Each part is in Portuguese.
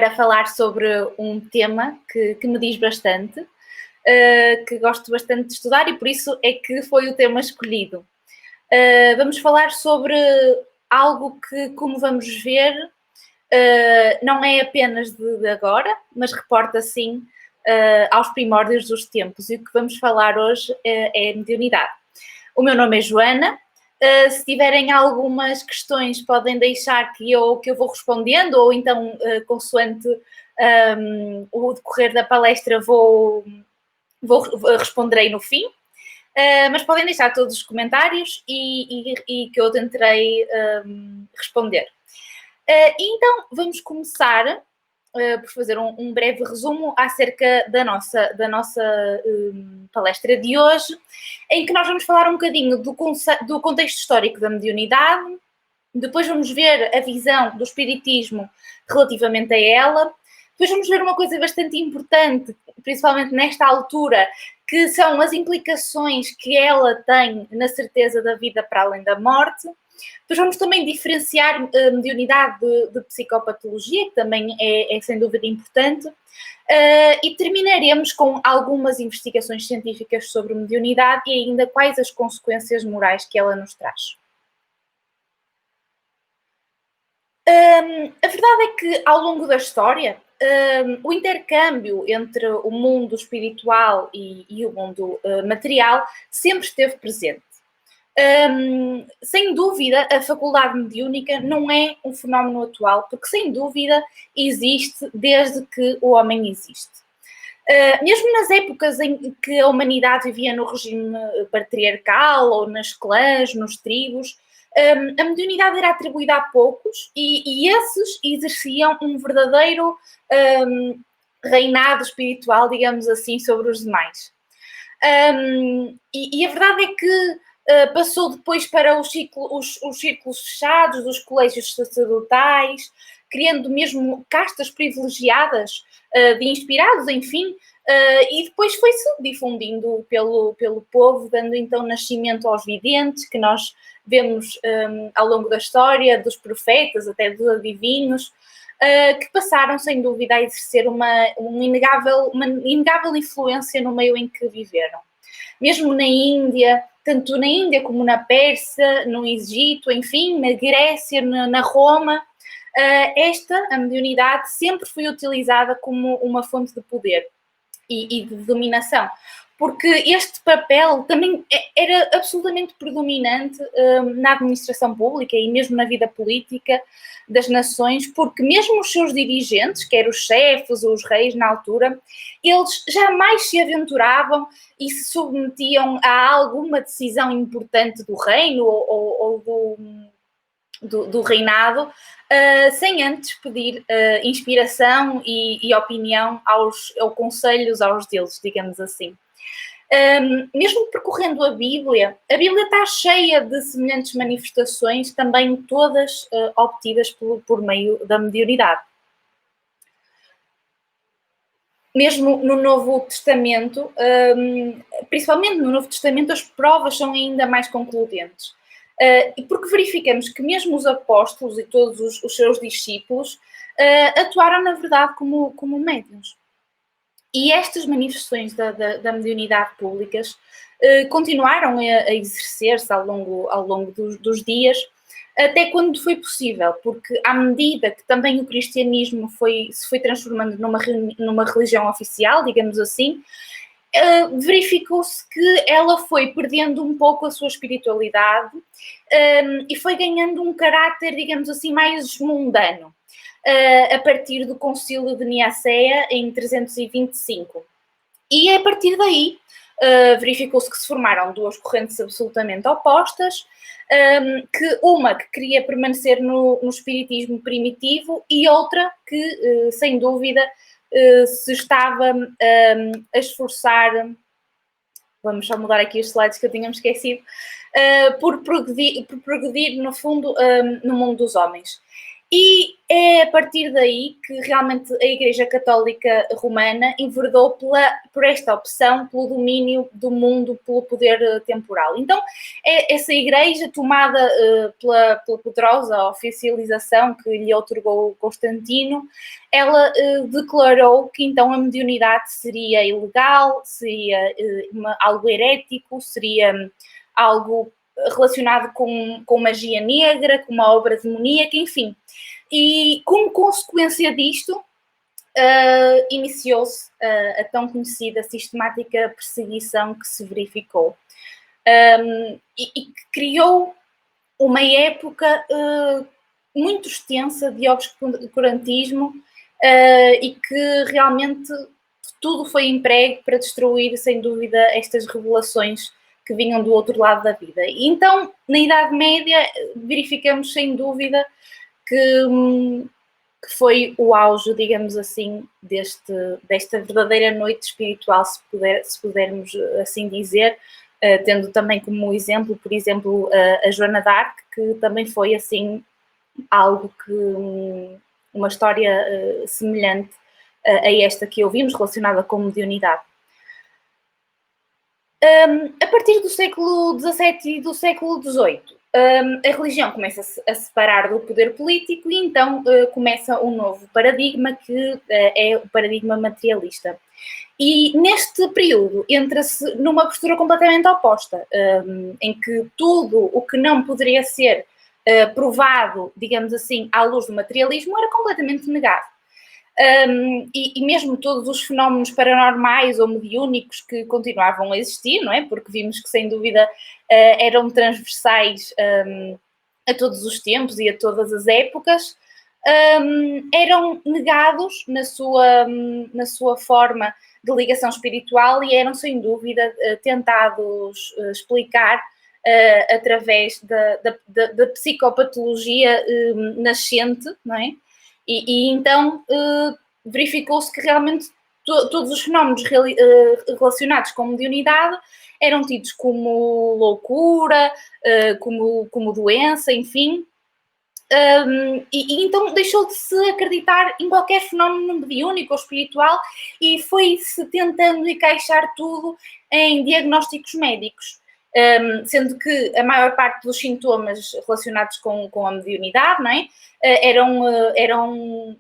para falar sobre um tema que me diz bastante, que gosto bastante de estudar e por isso é que foi o tema escolhido. Vamos falar sobre algo que, como vamos ver, não é apenas de agora, mas reporta sim aos primórdios dos tempos. E o que vamos falar hoje é a mediunidade. O meu nome é Joana. Se tiverem algumas questões, podem deixar que eu vou respondendo, ou então, consoante o decorrer da palestra, responderei no fim. Mas podem deixar todos os comentários e que eu tentarei responder. Então, vamos começar por fazer um breve resumo acerca da nossa palestra de hoje, em que nós vamos falar um bocadinho do contexto histórico da mediunidade, depois vamos ver a visão do espiritismo relativamente a ela, depois vamos ver uma coisa bastante importante, principalmente nesta altura, que são as implicações que ela tem na certeza da vida para além da morte. Depois vamos também diferenciar a mediunidade de psicopatologia, que também é sem dúvida importante, e terminaremos com algumas investigações científicas sobre mediunidade e ainda quais as consequências morais que ela nos traz. A verdade é que, ao longo da história, o intercâmbio entre o mundo espiritual e o mundo material sempre esteve presente. Sem dúvida, a faculdade mediúnica não é um fenómeno atual, porque sem dúvida existe desde que o homem existe. Mesmo nas épocas em que a humanidade vivia no regime patriarcal, ou nas clãs, nos tribos, a mediunidade era atribuída a poucos e esses exerciam um verdadeiro reinado espiritual, digamos assim, sobre os demais. E a verdade é que passou depois para os círculos fechados dos colégios sacerdotais, criando mesmo castas privilegiadas de inspirados, enfim, e depois foi-se difundindo pelo povo, dando então nascimento aos videntes, que nós vemos ao longo da história, dos profetas, até dos adivinhos, que passaram, sem dúvida, a exercer uma inegável influência no meio em que viveram. Mesmo na Índia, tanto na Índia como na Pérsia, no Egito, enfim, na Grécia, na Roma, a mediunidade sempre foi utilizada como uma fonte de poder e de dominação, porque este papel também era absolutamente predominante na administração pública e mesmo na vida política das nações, porque mesmo os seus dirigentes, quer os chefes ou os reis na altura, eles jamais se aventuravam e se submetiam a alguma decisão importante do reino ou do reinado, sem antes pedir inspiração e opinião aos conselhos aos deuses, digamos assim. Mesmo percorrendo a Bíblia está cheia de semelhantes manifestações, também todas obtidas por meio da mediunidade. Mesmo no Novo Testamento, principalmente no Novo Testamento, as provas são ainda mais concludentes. E porque verificamos que mesmo os apóstolos e todos os seus discípulos atuaram, na verdade, como médiuns. E estas manifestações da mediunidade públicas continuaram a exercer-se ao longo dos dias, até quando foi possível, porque à medida que também o cristianismo se foi transformando numa religião oficial, digamos assim, verificou-se que ela foi perdendo um pouco a sua espiritualidade e foi ganhando um caráter, digamos assim, mais mundano, a partir do Concílio de Nicéia em 325. E a partir daí verificou-se que se formaram duas correntes absolutamente opostas, uma que queria permanecer no espiritismo primitivo e outra que, sem dúvida, se estava a esforçar, vamos só mudar aqui os slides que eu tinha esquecido, por progredir, no fundo, no mundo dos homens. E é a partir daí que realmente a Igreja Católica Romana enverdou por esta opção, pelo domínio do mundo, pelo poder temporal. Então, essa Igreja, tomada pela poderosa oficialização que lhe otorgou Constantino, ela declarou que então a mediunidade seria ilegal, seria algo herético, seria algo relacionado com magia negra, com uma obra demoníaca, enfim. E como consequência disto, iniciou-se a tão conhecida sistemática perseguição que se verificou e que criou uma época muito extensa de obscurantismo e que realmente tudo foi emprego para destruir, sem dúvida, estas revelações que vinham do outro lado da vida. E então, na Idade Média, verificamos sem dúvida que foi o auge, digamos assim, desta verdadeira noite espiritual, se pudermos assim dizer, tendo também como exemplo, por exemplo, a Joana d'Arc, que também foi assim algo que uma história semelhante a esta que ouvimos, relacionada com mediunidade. A partir do século XVII e do século XVIII, a religião começa a separar do poder político e então começa um novo paradigma que é o paradigma materialista. E neste período entra-se numa postura completamente oposta, em que tudo o que não poderia ser provado, digamos assim, à luz do materialismo era completamente negado. E mesmo todos os fenómenos paranormais ou mediúnicos que continuavam a existir, não é? Porque vimos que, sem dúvida, eram transversais a todos os tempos e a todas as épocas, eram negados na sua forma de ligação espiritual e eram, sem dúvida, tentados explicar através da psicopatologia nascente, não é? E então verificou-se que realmente todos os fenómenos relacionados com mediunidade eram tidos como loucura, como doença, enfim. E então deixou de se acreditar em qualquer fenómeno mediúnico ou espiritual e foi-se tentando encaixar tudo em diagnósticos médicos. Sendo que a maior parte dos sintomas relacionados com a mediunidade, não é? Eram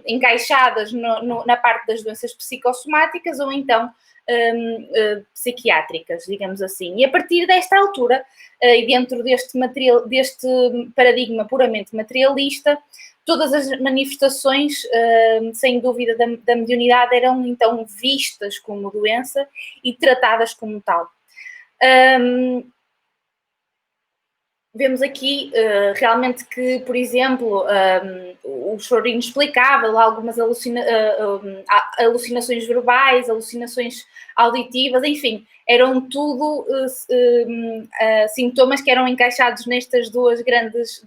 encaixadas na parte das doenças psicossomáticas ou então psiquiátricas, digamos assim. E a partir desta altura, e dentro deste paradigma puramente materialista, todas as manifestações, sem dúvida, da mediunidade eram então vistas como doença e tratadas como tal. Vemos aqui realmente que, por exemplo, o Chorinho explicava algumas alucinações verbais, alucinações auditivas, enfim, eram tudo sintomas que eram encaixados nestas duas grandes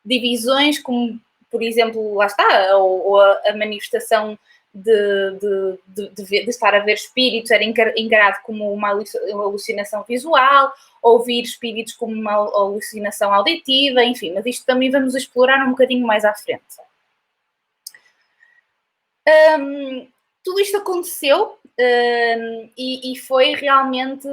divisões, como, por exemplo, lá está, ou a manifestação de estar a ver espíritos era encarado como uma alucinação visual, ouvir espíritos como uma alucinação auditiva, enfim, mas isto também vamos explorar um bocadinho mais à frente. Tudo isto aconteceu e foi realmente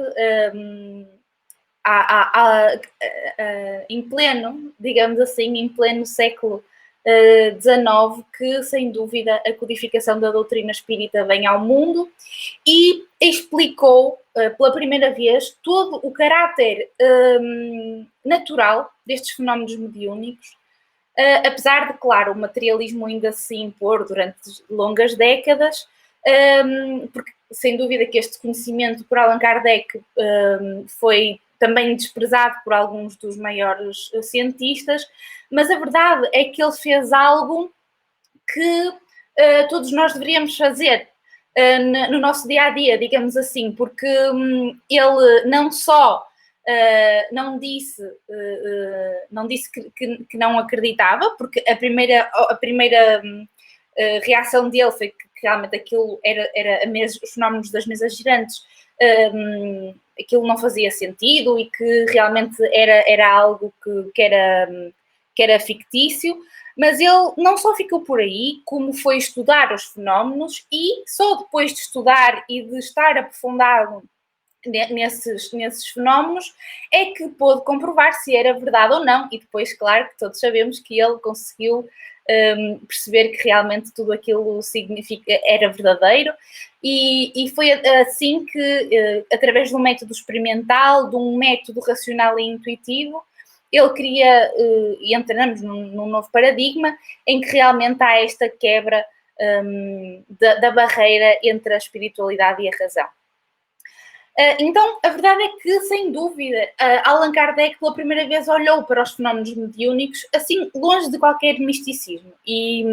em pleno, digamos assim, em pleno século XIX, que sem dúvida a codificação da doutrina espírita vem ao mundo e explicou pela primeira vez todo o caráter natural destes fenómenos mediúnicos, apesar de, claro, o materialismo ainda se impor durante longas décadas, porque sem dúvida que este conhecimento por Allan Kardec foi também desprezado por alguns dos maiores cientistas, mas a verdade é que ele fez algo que todos nós deveríamos fazer no nosso dia-a-dia, digamos assim, porque ele não só não disse que não acreditava, porque a primeira reação dele foi que realmente aquilo era os fenómenos das mesas girantes, aquilo não fazia sentido e que realmente era algo que era que era fictício, mas ele não só ficou por aí, como foi estudar os fenómenos e só depois de estudar e de estar aprofundado nesses fenómenos é que pôde comprovar se era verdade ou não, e depois, claro, que todos sabemos que ele conseguiu perceber que realmente tudo aquilo era verdadeiro, e foi assim que, através de um método experimental, de um método racional e intuitivo, ele queria, e entramos num novo paradigma, em que realmente há esta quebra da barreira entre a espiritualidade e a razão. Então, a verdade é que, sem dúvida, Allan Kardec pela primeira vez olhou para os fenómenos mediúnicos, assim, longe de qualquer misticismo, e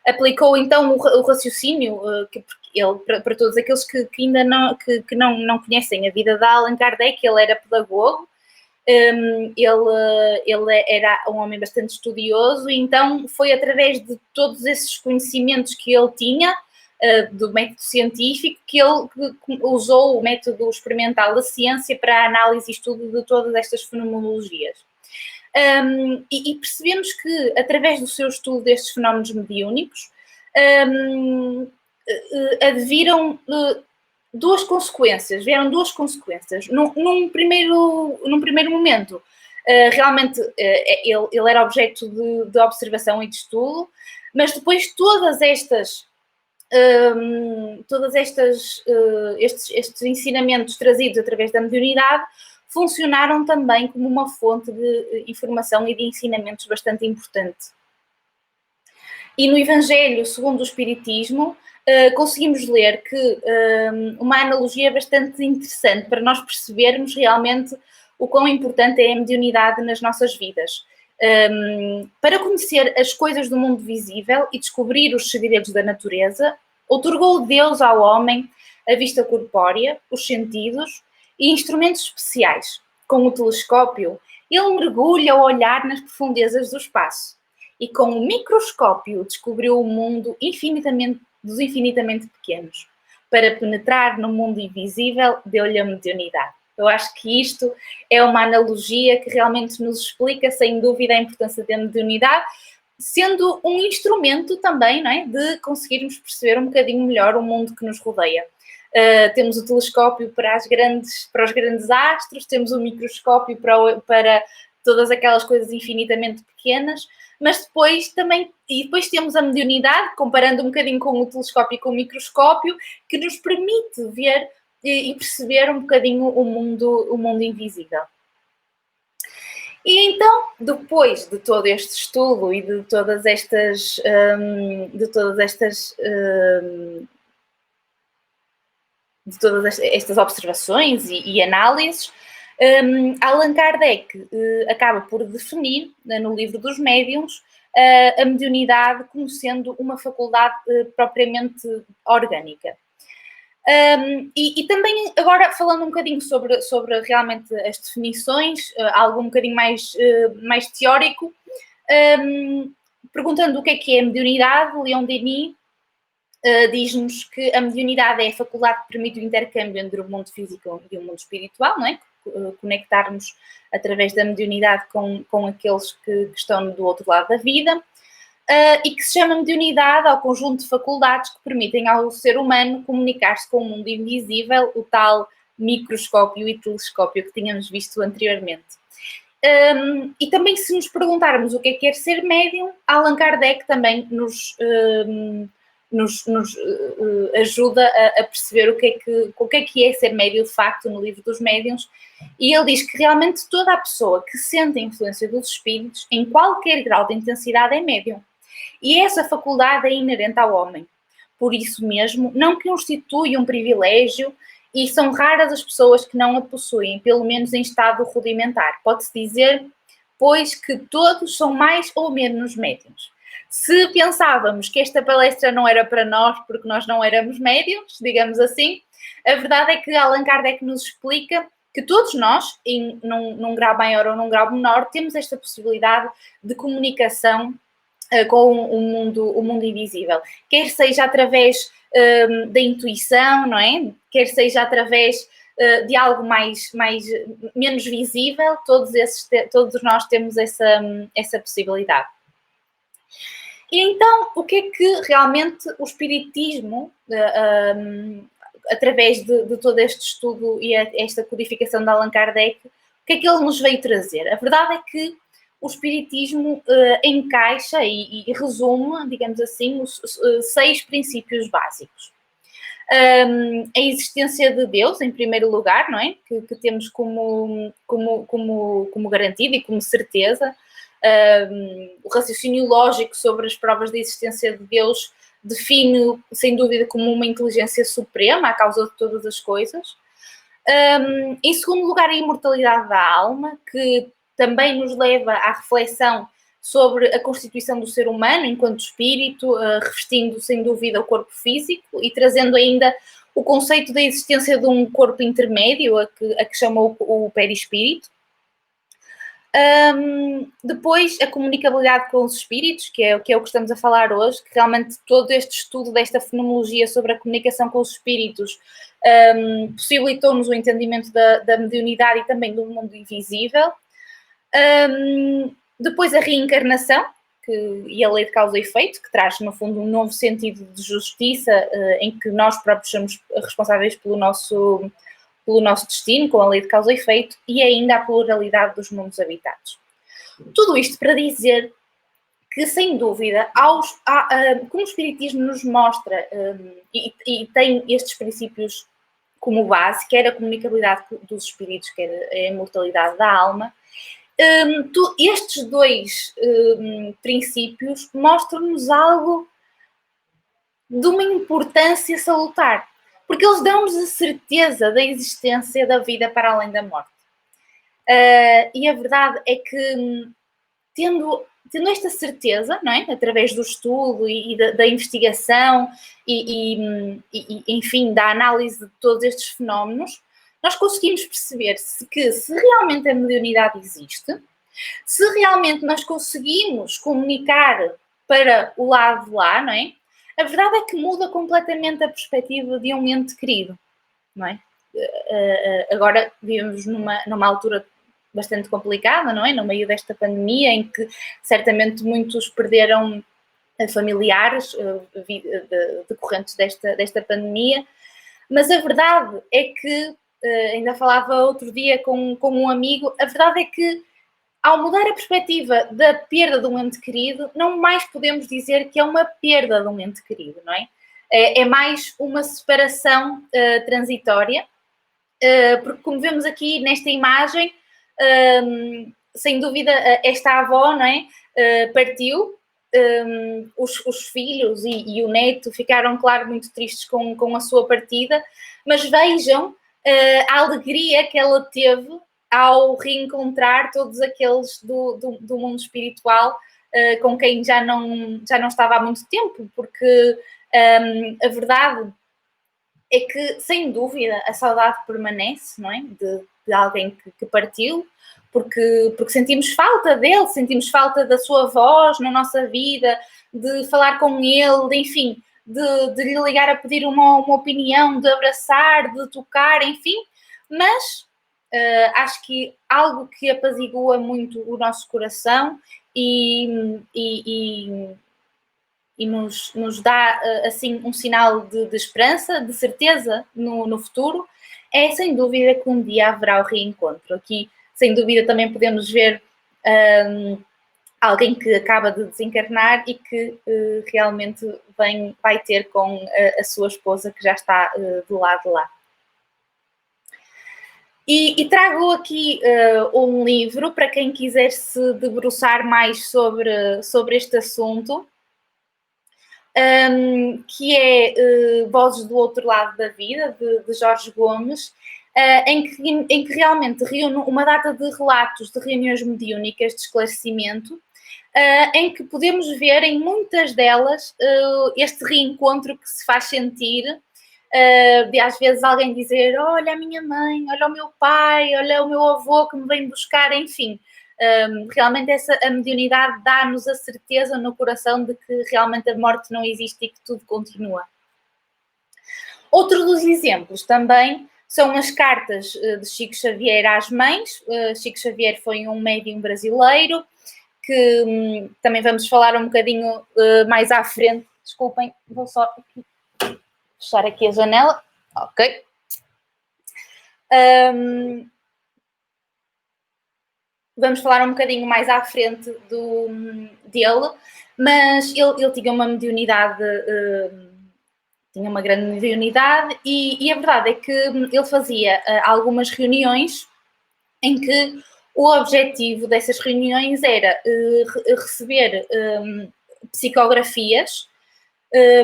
aplicou então o raciocínio, que ele, para todos aqueles que ainda não conhecem a vida de Allan Kardec, ele era pedagogo, ele era um homem bastante estudioso, e então foi através de todos esses conhecimentos que ele tinha, do método científico, que ele usou o método experimental da ciência para a análise e estudo de todas estas fenomenologias. E percebemos que, através do seu estudo destes fenómenos mediúnicos, adviram duas consequências, vieram duas consequências. Num primeiro momento, realmente ele era objeto de observação e de estudo, mas depois estes ensinamentos trazidos através da mediunidade funcionaram também como uma fonte de informação e de ensinamentos bastante importante. E no Evangelho segundo o Espiritismo, conseguimos ler que uma analogia bastante interessante para nós percebermos realmente o quão importante é a mediunidade nas nossas vidas. Para conhecer as coisas do mundo visível e descobrir os segredos da natureza, outorgou Deus ao homem a vista corpórea, os sentidos e instrumentos especiais. Com o telescópio, ele mergulha ao olhar nas profundezas do espaço, e com o microscópio descobriu o mundo dos infinitamente pequenos. Para penetrar no mundo invisível, deu-lhe a mediunidade. Eu acho que isto é uma analogia que realmente nos explica, sem dúvida, a importância da mediunidade, sendo um instrumento também, não é, de conseguirmos perceber um bocadinho melhor o mundo que nos rodeia. Temos o telescópio para os grandes astros, temos o microscópio para todas aquelas coisas infinitamente pequenas, mas depois temos a mediunidade, comparando um bocadinho com o telescópio e com o microscópio, que nos permite ver e perceber um bocadinho o mundo invisível. E então, depois de todo este estudo e de todas estas observações e análises, Allan Kardec acaba por definir, no livro dos médiuns, a mediunidade como sendo uma faculdade propriamente orgânica. E também, agora, falando um bocadinho sobre realmente as definições, algo um bocadinho mais teórico, perguntando o que é a mediunidade, Leon Denis diz-nos que a mediunidade é a faculdade que permite o intercâmbio entre o mundo físico e o mundo espiritual, não é? Conectarmos através da mediunidade com aqueles que estão do outro lado da vida. E que se chama mediunidade ao conjunto de faculdades que permitem ao ser humano comunicar-se com o mundo invisível, o tal microscópio e telescópio que tínhamos visto anteriormente. E também, se nos perguntarmos o que é ser médium, Allan Kardec também nos ajuda a perceber o que é ser médium de facto no livro dos médiuns, e ele diz que realmente toda a pessoa que sente a influência dos espíritos, em qualquer grau de intensidade, é médium. E essa faculdade é inerente ao homem. Por isso mesmo, não constitui um privilégio, e são raras as pessoas que não a possuem, pelo menos em estado rudimentar. Pode-se dizer, pois, que todos são mais ou menos médiuns. Se pensávamos que esta palestra não era para nós, porque nós não éramos médiuns, digamos assim, a verdade é que Allan Kardec nos explica que todos nós, num grau maior ou num grau menor, temos esta possibilidade de comunicação com o mundo invisível. Quer seja através da intuição, não é? Quer seja através de algo menos visível, todos nós temos essa possibilidade. E então, o que é que realmente o espiritismo, através de todo este estudo e esta codificação de Allan Kardec, o que é que ele nos veio trazer? A verdade é que o espiritismo encaixa e resume, digamos assim, os 6 princípios básicos. A existência de Deus, em primeiro lugar, não é? Que temos como garantido e como certeza. O raciocínio lógico sobre as provas da existência de Deus define, sem dúvida, como uma inteligência suprema, a causa de todas as coisas. Em segundo lugar, a imortalidade da alma, que também nos leva à reflexão sobre a constituição do ser humano enquanto espírito, revestindo, sem dúvida, o corpo físico e trazendo ainda o conceito da existência de um corpo intermédio, a que chamou o perispírito. Depois, a comunicabilidade com os espíritos, que é o que estamos a falar hoje, que realmente todo este estudo desta fenomenologia sobre a comunicação com os espíritos possibilitou-nos o entendimento da mediunidade e também do mundo invisível. Depois, a reencarnação e a lei de causa e efeito, que traz, no fundo, um novo sentido de justiça em que nós próprios somos responsáveis pelo nosso destino, com a lei de causa e efeito, e ainda a pluralidade dos mundos habitados. Tudo isto para dizer que, sem dúvida, como o Espiritismo nos mostra e tem estes princípios como base, quer a comunicabilidade dos espíritos, quer a imortalidade da alma, estes 2 princípios mostram-nos algo de uma importância salutar, porque eles dão-nos a certeza da existência da vida para além da morte. E a verdade é que, tendo esta certeza, não é? Através do estudo e da investigação e, enfim, da análise de todos estes fenómenos, nós conseguimos perceber se realmente a mediunidade existe, se realmente nós conseguimos comunicar para o lado de lá, não é? A verdade é que muda completamente a perspectiva de um ente querido, não é? Agora vivemos numa altura bastante complicada, não é? No meio desta pandemia, em que certamente muitos perderam familiares decorrentes desta pandemia, mas a verdade é que, ainda falava outro dia com um amigo, a verdade é que, ao mudar a perspectiva da perda de um ente querido, não mais podemos dizer que é uma perda de um ente querido, não é? É mais uma separação transitória, porque, como vemos aqui nesta imagem, sem dúvida, esta avó, não é? Partiu, os filhos e o neto ficaram, claro, muito tristes com a sua partida, mas vejam a alegria que ela teve ao reencontrar todos aqueles do mundo espiritual com quem já não estava há muito tempo, porque a verdade é que, sem dúvida, a saudade permanece, não é? De alguém que partiu, porque sentimos falta dele, sentimos falta da sua voz na nossa vida, de falar com ele, enfim, de lhe ligar a pedir uma opinião, de abraçar, de tocar, enfim, mas acho que algo que apazigua muito o nosso coração e nos dá assim um sinal de esperança, de certeza no futuro, é sem dúvida que um dia haverá o reencontro. Aqui, sem dúvida, também podemos ver alguém que acaba de desencarnar e que realmente vai ter com a sua esposa, que já está do lado de lá. E trago aqui um livro para quem quiser se debruçar mais sobre este assunto, que é Vozes do Outro Lado da Vida, de Jorge Gomes, em que realmente reúne uma data de relatos de reuniões mediúnicas de esclarecimento, em que podemos ver em muitas delas este reencontro que se faz sentir, de às vezes alguém dizer: olha a minha mãe, olha o meu pai, olha o meu avô que me vem buscar, enfim. Realmente a mediunidade dá-nos a certeza no coração de que realmente a morte não existe e que tudo continua. Outro dos exemplos também são as cartas de Chico Xavier às mães. Chico Xavier foi um médium brasileiro, que também vamos falar um bocadinho mais à frente. Desculpem, vou só aqui fechar aqui a janela. Ok. Vamos falar um bocadinho mais à frente dele, mas ele tinha uma mediunidade, tinha uma grande mediunidade, e a verdade é que ele fazia algumas reuniões em que o objetivo dessas reuniões era receber psicografias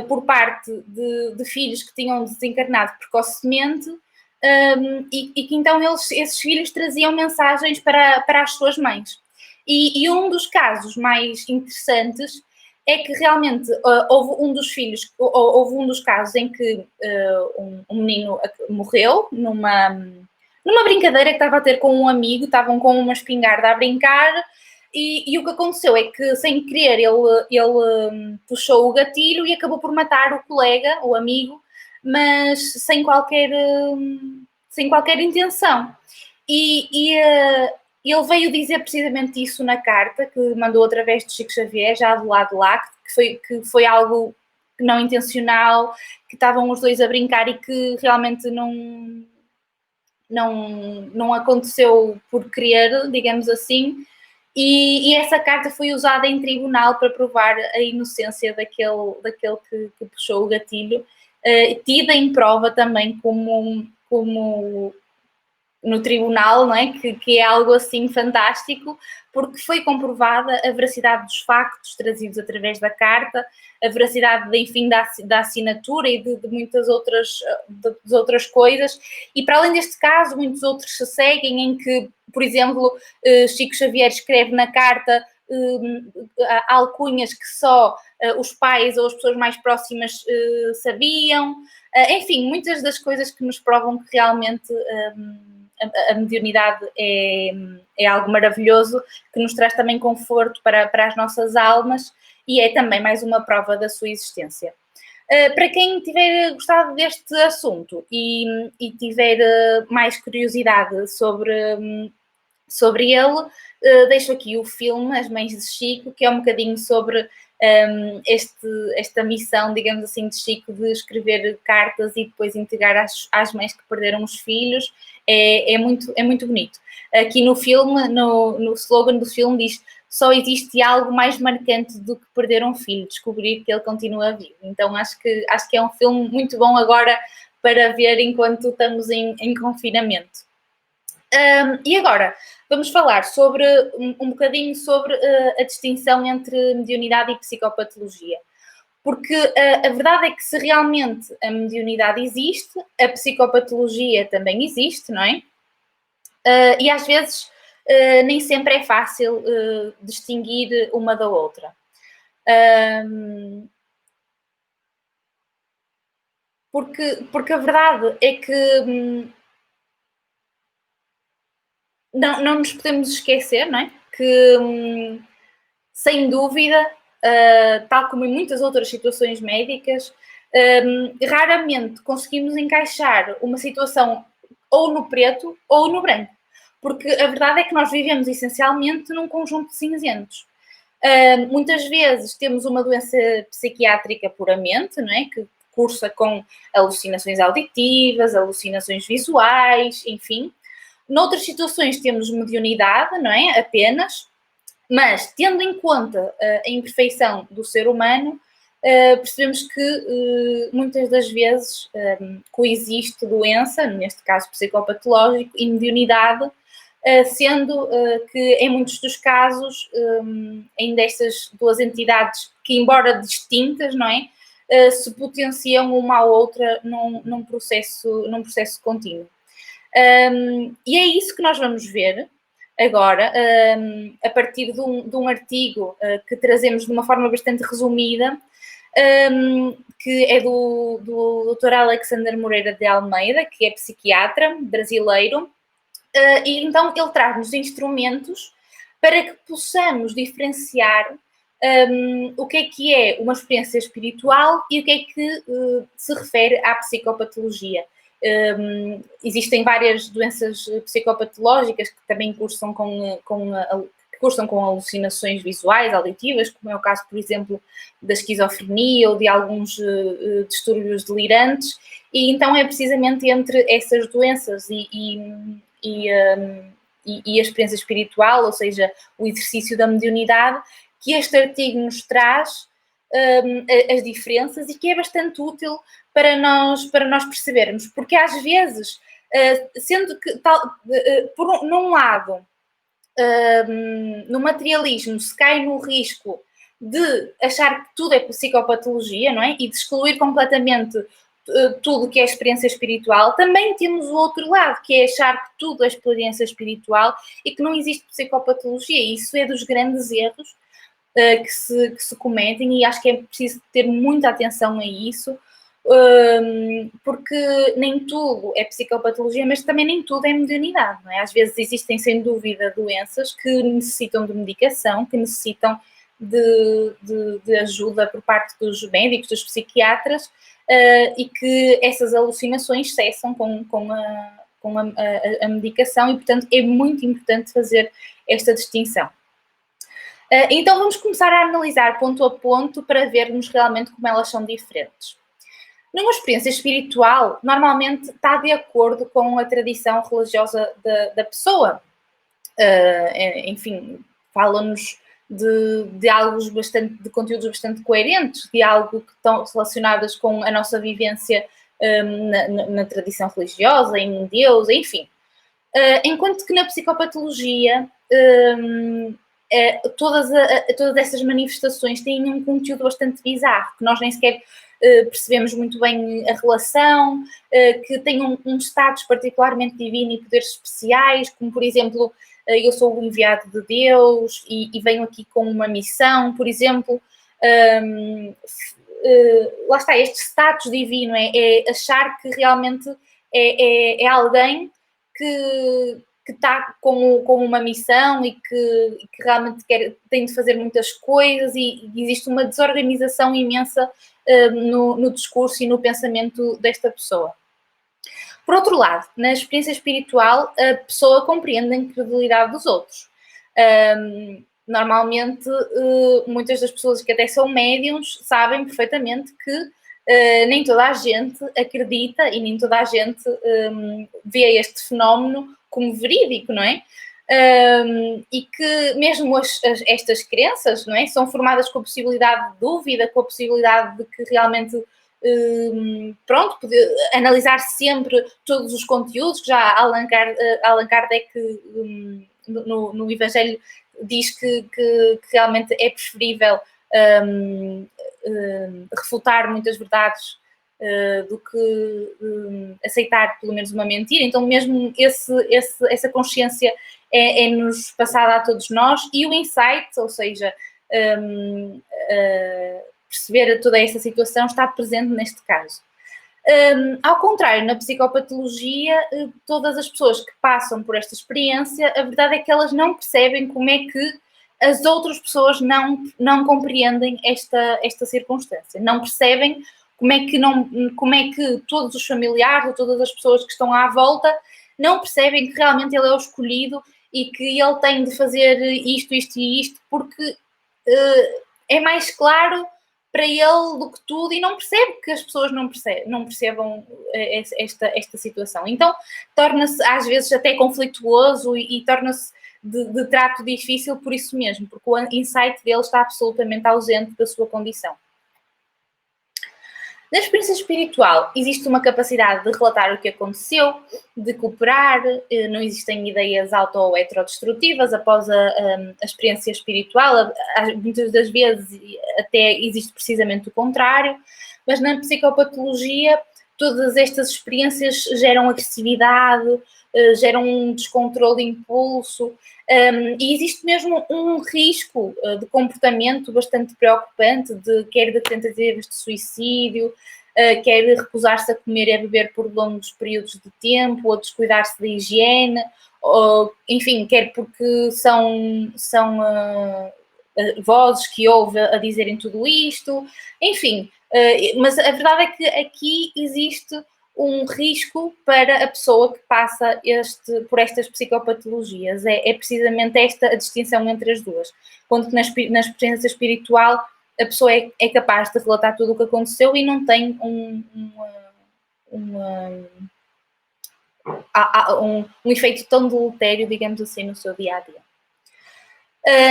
por parte de filhos que tinham desencarnado precocemente, e que então esses filhos traziam mensagens para as suas mães. E um dos casos mais interessantes é que realmente houve um dos casos em que um menino morreu numa brincadeira que estava a ter com um amigo, estavam com uma espingarda a brincar, e o que aconteceu é que, sem querer, ele puxou o gatilho e acabou por matar o colega, o amigo, mas sem qualquer intenção. E ele veio dizer precisamente isso na carta que mandou através de Chico Xavier, já do lado lá, que foi algo não intencional, que estavam os dois a brincar e que realmente não aconteceu por querer, digamos assim. E essa carta foi usada em tribunal para provar a inocência daquele que puxou o gatilho, tida em prova também como no tribunal, não é? Que é algo assim fantástico, porque foi comprovada a veracidade dos factos trazidos através da carta, a veracidade, enfim, da assinatura e de muitas outras coisas. E para além deste caso, muitos outros se seguem, em que, por exemplo, Chico Xavier escreve na carta alcunhas que só os pais ou as pessoas mais próximas sabiam. Enfim, muitas das coisas que nos provam que realmente a mediunidade é algo maravilhoso, que nos traz também conforto para as nossas almas, e é também mais uma prova da sua existência. Para quem tiver gostado deste assunto e tiver mais curiosidade sobre ele, deixo aqui o filme As Mães de Chico, que é um bocadinho sobre esta missão, digamos assim, de Chico, de escrever cartas e depois entregar às mães que perderam os filhos. É muito bonito. Aqui no filme, no slogan do filme, diz: só existe algo mais marcante do que perder um filho, descobrir que ele continua vivo. Então acho que é um filme muito bom agora para ver enquanto estamos em confinamento. E agora vamos falar sobre um bocadinho sobre a distinção entre mediunidade e psicopatologia. Porque a verdade é que, se realmente a mediunidade existe, a psicopatologia também existe, não é? E às vezes nem sempre é fácil distinguir uma da outra. Porque a verdade é que não nos podemos esquecer, não é? Que, sem dúvida, tal como em muitas outras situações médicas, raramente conseguimos encaixar uma situação ou no preto ou no branco. Porque a verdade é que nós vivemos essencialmente num conjunto de cinzentos. Muitas vezes temos uma doença psiquiátrica puramente, não é? Que cursa com alucinações auditivas, alucinações visuais, enfim. Noutras situações temos mediunidade, não é? Apenas. Mas, tendo em conta a imperfeição do ser humano, percebemos que muitas das vezes coexiste doença, neste caso psicopatológico, e mediunidade, sendo que em muitos dos casos ainda estas duas entidades, que embora distintas, não é, se potenciam uma à outra num processo contínuo. E é isso que nós vamos ver agora, a partir de um artigo que trazemos de uma forma bastante resumida, que é do Dr. Alexander Moreira de Almeida, que é psiquiatra brasileiro, e então ele traz-nos instrumentos para que possamos diferenciar o que é uma experiência espiritual e o que é que se refere à psicopatologia. Existem várias doenças psicopatológicas que também cursam com alucinações visuais, auditivas, como é o caso, por exemplo, da esquizofrenia ou de alguns distúrbios delirantes, e então é precisamente entre essas doenças e a experiência espiritual, ou seja, o exercício da mediunidade, que este artigo nos traz as diferenças e que é bastante útil para nós percebermos, porque às vezes, sendo que, num lado, no materialismo se cai no risco de achar que tudo é psicopatologia, não é? E de excluir completamente tudo que é experiência espiritual. Também temos o outro lado, que é achar que tudo é experiência espiritual e que não existe psicopatologia. E isso é dos grandes erros que se cometem, e acho que é preciso ter muita atenção a isso, porque nem tudo é psicopatologia, mas também nem tudo é mediunidade, não é? Às vezes existem, sem dúvida, doenças que necessitam de medicação, que necessitam de ajuda por parte dos médicos, dos psiquiatras, e que essas alucinações cessam com a medicação, e, portanto, é muito importante fazer esta distinção. Então vamos começar a analisar ponto a ponto para vermos realmente como elas são diferentes. Numa experiência espiritual, normalmente está de acordo com a tradição religiosa da pessoa. Enfim, fala-nos de conteúdos bastante coerentes, de algo que estão relacionados com a nossa vivência na tradição religiosa, em Deus, enfim. Enquanto que na psicopatologia todas essas manifestações têm um conteúdo bastante bizarro, que nós nem sequer percebemos muito bem a relação, que tem um status particularmente divino e poderes especiais, como, por exemplo, eu sou o enviado de Deus e venho aqui com uma missão, por exemplo. Lá está, este status divino é achar que realmente é alguém que está com uma missão e que realmente tem de fazer muitas coisas, e existe uma desorganização imensa no discurso e no pensamento desta pessoa. Por outro lado, na experiência espiritual, a pessoa compreende a incredulidade dos outros. Normalmente, muitas das pessoas que até são médiums sabem perfeitamente que nem toda a gente acredita e nem toda a gente vê este fenómeno como verídico, não é? E que mesmo estas crenças, não é, são formadas com a possibilidade de dúvida, com a possibilidade de que realmente, analisar sempre todos os conteúdos, que já Allan Kardec no Evangelho diz que realmente é preferível refutar muitas verdades do que aceitar pelo menos uma mentira. Então mesmo essa consciência é-nos passada a todos nós, e o insight, ou seja, perceber toda essa situação, está presente neste caso. Ao contrário, na psicopatologia, todas as pessoas que passam por esta experiência, a verdade é que elas não percebem como é que as outras pessoas não compreendem esta circunstância, não percebem como é que todos os familiares ou todas as pessoas que estão à volta não percebem que realmente ele é o escolhido e que ele tem de fazer isto e isto, porque é mais claro para ele do que tudo, e não percebe que as pessoas não percebam esta situação. Então torna-se às vezes até conflituoso e torna-se de trato difícil por isso mesmo, porque o insight dele está absolutamente ausente da sua condição. Na experiência espiritual, existe uma capacidade de relatar o que aconteceu, de cooperar, não existem ideias auto- ou heterodestrutivas após a experiência espiritual. Muitas das vezes até existe precisamente o contrário, mas na psicopatologia todas estas experiências geram agressividade, geram um descontrole de impulso, e existe mesmo um risco de comportamento bastante preocupante, quer de tentativas de suicídio, quer recusar-se a comer e a beber por longos períodos de tempo, ou descuidar-se da higiene, ou, enfim, quer porque são vozes que ouve a dizerem tudo isto, enfim. Mas a verdade é que aqui existe um risco para a pessoa que passa por estas psicopatologias. É precisamente esta a distinção entre as duas. Quando que na experiência espiritual a pessoa é capaz de relatar tudo o que aconteceu e não tem um efeito tão deletério, digamos assim, no seu dia-a-dia.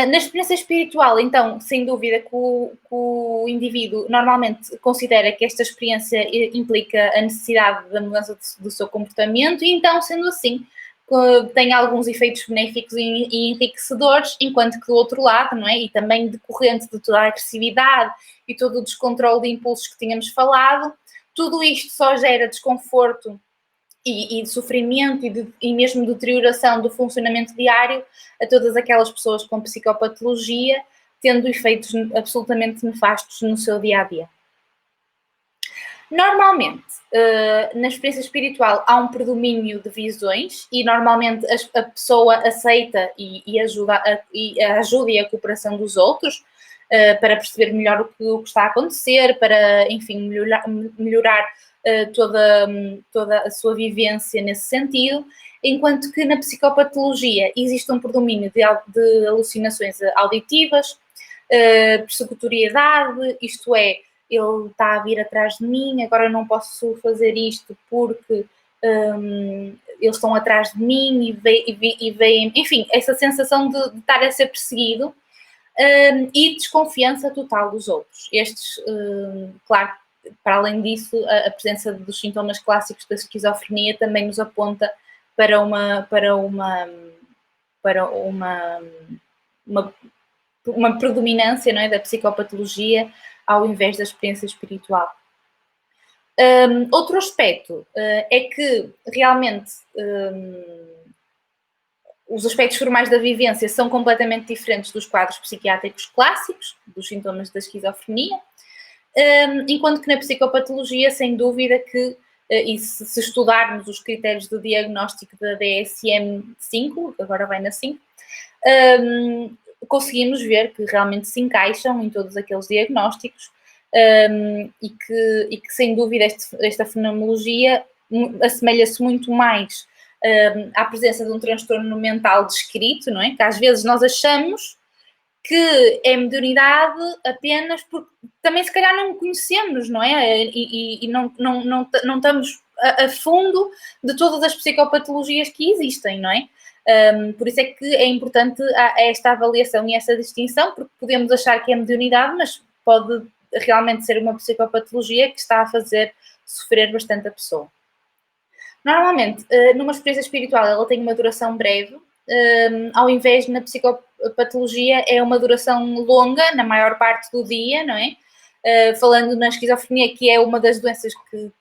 Na experiência espiritual, então, sem dúvida que o indivíduo normalmente considera que esta experiência implica a necessidade da mudança do seu comportamento e então, sendo assim, tem alguns efeitos benéficos e enriquecedores, enquanto que do outro lado, não é? E também decorrente de toda a agressividade e todo o descontrole de impulsos que tínhamos falado, tudo isto só gera desconforto e de sofrimento e mesmo deterioração do funcionamento diário a todas aquelas pessoas com psicopatologia, tendo efeitos absolutamente nefastos no seu dia-a-dia. Normalmente, na experiência espiritual há um predomínio de visões e normalmente a pessoa aceita e ajuda a ajuda e a cooperação dos outros para perceber melhor o que está a acontecer, para, enfim, melhorar toda a sua vivência nesse sentido, enquanto que na psicopatologia existe um predomínio de alucinações auditivas, persecutoriedade, isto é, ele está a vir atrás de mim, agora não posso fazer isto porque eles estão atrás de mim e veem, enfim, essa sensação de estar a ser perseguido e desconfiança total dos outros. Estes, claro, para além disso, a presença dos sintomas clássicos da esquizofrenia também nos aponta para uma predominância, não é, da psicopatologia ao invés da experiência espiritual. Outro aspecto é que realmente os aspectos formais da vivência são completamente diferentes dos quadros psiquiátricos clássicos, dos sintomas da esquizofrenia, enquanto que na psicopatologia, sem dúvida que, e se estudarmos os critérios de diagnóstico da DSM-5, que agora vai na 5, conseguimos ver que realmente se encaixam em todos aqueles diagnósticos e que sem dúvida esta fenomenologia assemelha-se muito mais à presença de um transtorno mental descrito, não é? Que às vezes nós achamos que é mediunidade apenas porque também se calhar não conhecemos, não é? E não estamos a fundo de todas as psicopatologias que existem, não é? Por isso é que é importante esta avaliação e essa distinção, porque podemos achar que é mediunidade, mas pode realmente ser uma psicopatologia que está a fazer sofrer bastante a pessoa. Normalmente, numa experiência espiritual, ela tem uma duração breve, ao invés na psicopatologia é uma duração longa, na maior parte do dia, não é? Falando na esquizofrenia, que é uma das doenças que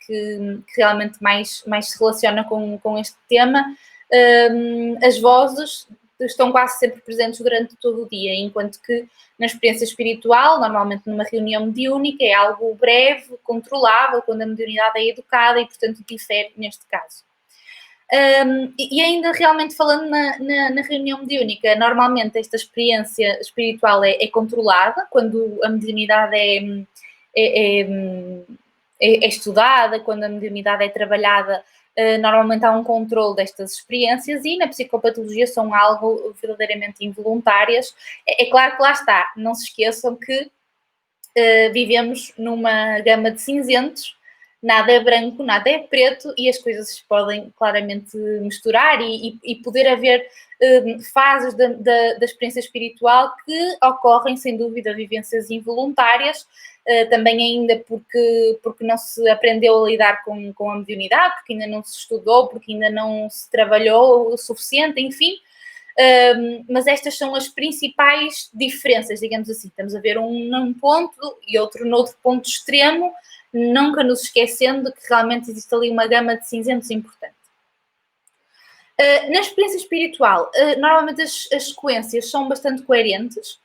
realmente mais se relaciona com este tema, as vozes estão quase sempre presentes durante todo o dia, enquanto que na experiência espiritual, normalmente numa reunião mediúnica, é algo breve, controlável, quando a mediunidade é educada e, portanto, difere neste caso. E ainda realmente falando na reunião mediúnica, normalmente esta experiência espiritual é controlada, quando a mediunidade é estudada, quando a mediunidade é trabalhada, normalmente há um controle destas experiências e na psicopatologia são algo verdadeiramente involuntárias. É claro que lá está, não se esqueçam que vivemos numa gama de cinzentos, nada é branco, nada é preto e as coisas se podem claramente misturar e poder haver fases da experiência espiritual que ocorrem, sem dúvida, vivências involuntárias, também ainda porque não se aprendeu a lidar com a mediunidade, porque ainda não se estudou, porque ainda não se trabalhou o suficiente, enfim. Mas estas são as principais diferenças, digamos assim. Estamos a ver um num ponto e outro noutro ponto extremo, nunca nos esquecendo que realmente existe ali uma gama de cinzentos importante. Na experiência espiritual, normalmente as sequências são bastante coerentes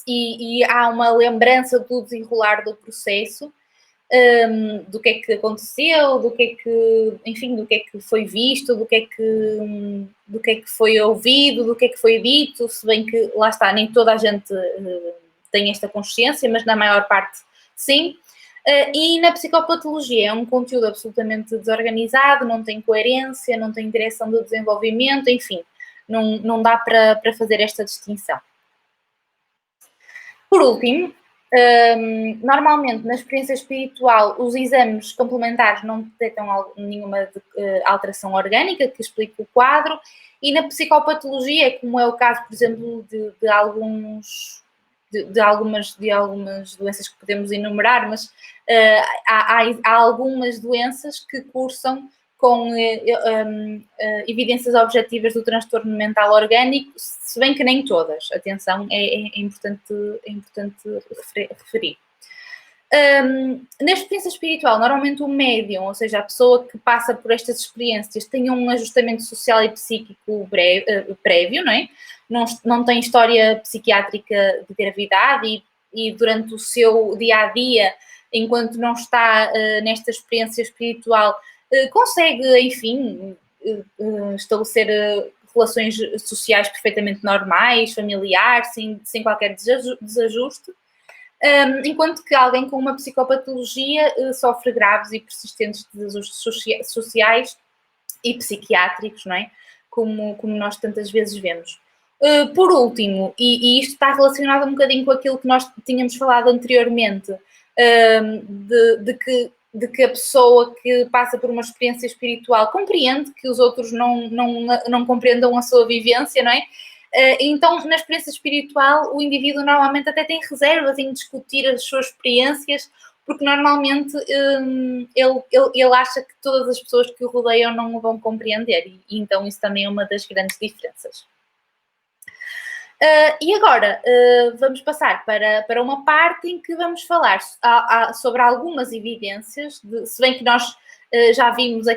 e há uma lembrança do desenrolar do processo, do que é que aconteceu, do que é que foi visto, do que é que foi ouvido, do que é que foi dito, se bem que lá está, nem toda a gente tem esta consciência, mas na maior parte sim. E na psicopatologia é um conteúdo absolutamente desorganizado, não tem coerência, não tem direção do desenvolvimento, enfim, não dá para fazer esta distinção. Por último, normalmente na experiência espiritual os exames complementares não detectam nenhuma alteração orgânica que explique o quadro, e na psicopatologia, como é o caso, por exemplo, de algumas doenças que podemos enumerar, mas há algumas doenças que cursam com evidências objetivas do transtorno mental orgânico, se bem que nem todas. Atenção, é importante referir. Na experiência espiritual, normalmente o médium, ou seja, a pessoa que passa por estas experiências, tem um ajustamento social e psíquico prévio, não é? Não tem história psiquiátrica de gravidade e durante o seu dia-a-dia, enquanto não está nesta experiência espiritual, consegue, enfim, estabelecer relações sociais perfeitamente normais, familiares, sem qualquer desajuste. Enquanto que alguém com uma psicopatologia sofre graves e persistentes desajustes sociais e psiquiátricos, não é? Como nós tantas vezes vemos. Por último, e isto está relacionado um bocadinho com aquilo que nós tínhamos falado anteriormente, de que a pessoa que passa por uma experiência espiritual compreende que os outros não compreendam a sua vivência, não é? Então, na experiência espiritual, o indivíduo normalmente até tem reservas em discutir as suas experiências, porque normalmente ele acha que todas as pessoas que o rodeiam não o vão compreender, e então isso também é uma das grandes diferenças. E agora vamos passar para uma parte em que vamos falar sobre algumas evidências, se bem que nós já vimos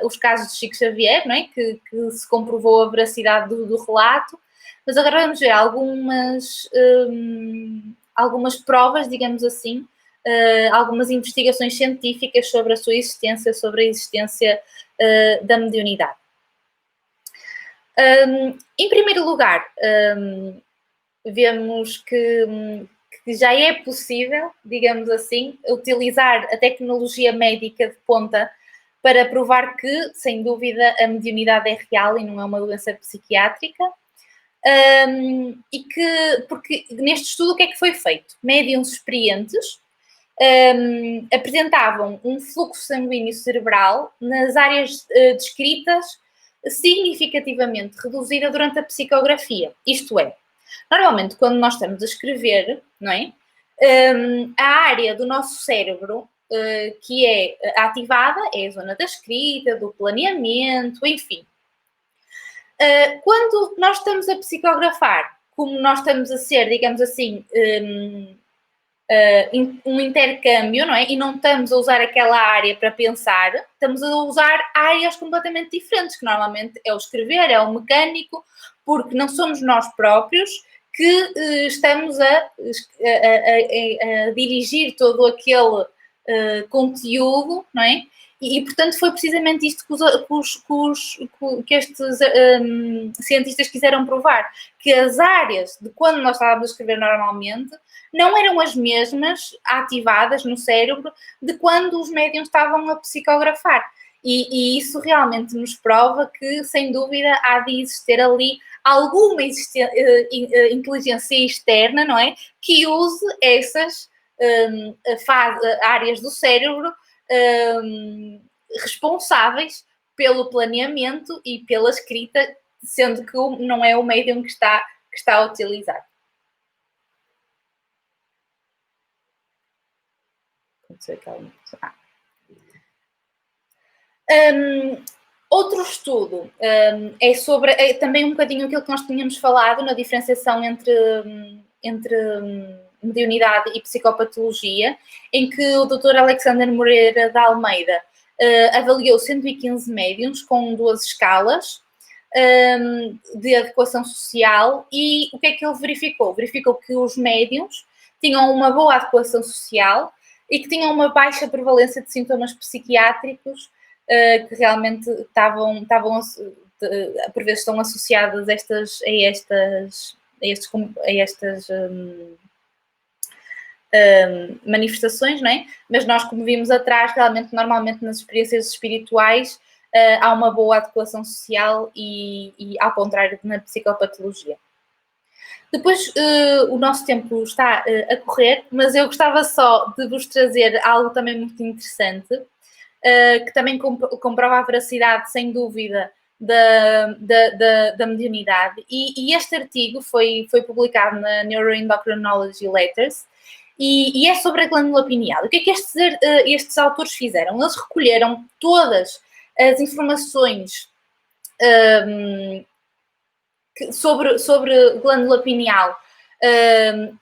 os casos de Chico Xavier, não é? Que se comprovou a veracidade do relato, mas agora vamos ver algumas provas, digamos assim, algumas investigações científicas sobre a sua existência, sobre a existência da mediunidade. Em primeiro lugar, vemos que já é possível, digamos assim, utilizar a tecnologia médica de ponta para provar que, sem dúvida, a mediunidade é real e não é uma doença psiquiátrica. Porque neste estudo o que é que foi feito? Médiuns experientes apresentavam um fluxo sanguíneo cerebral nas áreas descritas significativamente reduzida durante a psicografia. Isto é, normalmente quando nós estamos a escrever, não é? A área do nosso cérebro que é ativada é a zona da escrita, do planeamento, enfim. Quando nós estamos a psicografar, como nós estamos a ser, digamos assim, um intercâmbio, não é? E não estamos a usar aquela área para pensar, estamos a usar áreas completamente diferentes, que normalmente é o escrever, é o mecânico, porque não somos nós próprios que estamos a dirigir todo aquele conteúdo, não é? E, portanto, foi precisamente isto que estes cientistas quiseram provar, que as áreas de quando nós estávamos a escrever normalmente não eram as mesmas ativadas no cérebro de quando os médiums estavam a psicografar. E isso realmente nos prova que, sem dúvida, há de existir ali alguma inteligência externa, não é? Que use essas áreas do cérebro responsáveis pelo planeamento e pela escrita, sendo que não é o médium que está a utilizar. Outro estudo é sobre também um bocadinho aquilo que nós tínhamos falado na diferenciação entre mediunidade e psicopatologia, em que o Dr. Alexandre Moreira de Almeida avaliou 115 médiums com 2 escalas de adequação social, e o que é que ele verificou? Verificou que os médiums tinham uma boa adequação social e que tinham uma baixa prevalência de sintomas psiquiátricos que realmente estavam por vezes estão associadas a estas manifestações, não é? Mas nós, como vimos atrás, realmente, normalmente nas experiências espirituais, há uma boa adequação social e ao contrário na psicopatologia. Depois, o nosso tempo está a correr, mas eu gostava só de vos trazer algo também muito interessante, que também comprova a veracidade, sem dúvida, da mediunidade. E este artigo foi publicado na Neuroendocrinology Letters e é sobre a glândula pineal. O que é que estes autores fizeram? Eles recolheram todas as informações sobre glândula pineal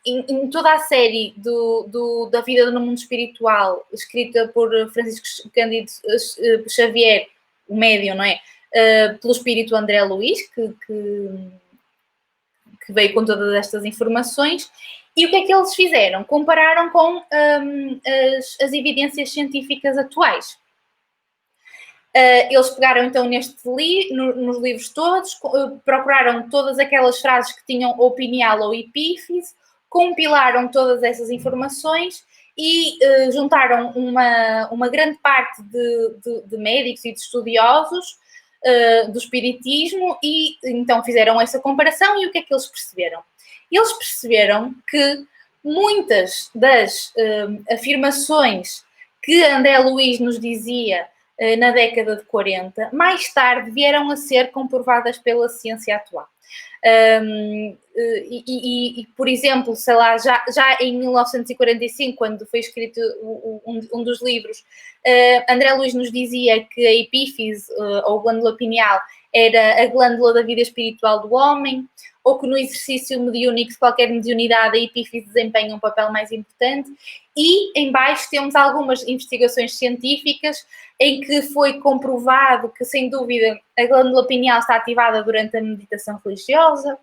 em toda a série da vida no mundo espiritual, escrita por Francisco Cândido Xavier, o médium, não é? Pelo espírito André Luiz, que veio com todas estas informações. E o que é que eles fizeram? Compararam com as evidências científicas atuais. Eles pegaram então nos livros todos, procuraram todas aquelas frases que tinham ou pineal ou epífise, compilaram todas essas informações e juntaram uma grande parte de médicos e de estudiosos do espiritismo e então fizeram essa comparação. E o que é que eles perceberam? Eles perceberam que muitas das afirmações que André Luiz nos dizia na década de 40, mais tarde vieram a ser comprovadas pela ciência atual. Por exemplo, sei lá, já em 1945, quando foi escrito um dos livros, André Luiz nos dizia que a epífise, ou glândula pineal, era a glândula da vida espiritual do homem, ou que no exercício mediúnico de qualquer mediunidade a epífise desempenha um papel mais importante. E em baixo temos algumas investigações científicas em que foi comprovado que, sem dúvida, a glândula pineal está ativada durante a meditação religiosa,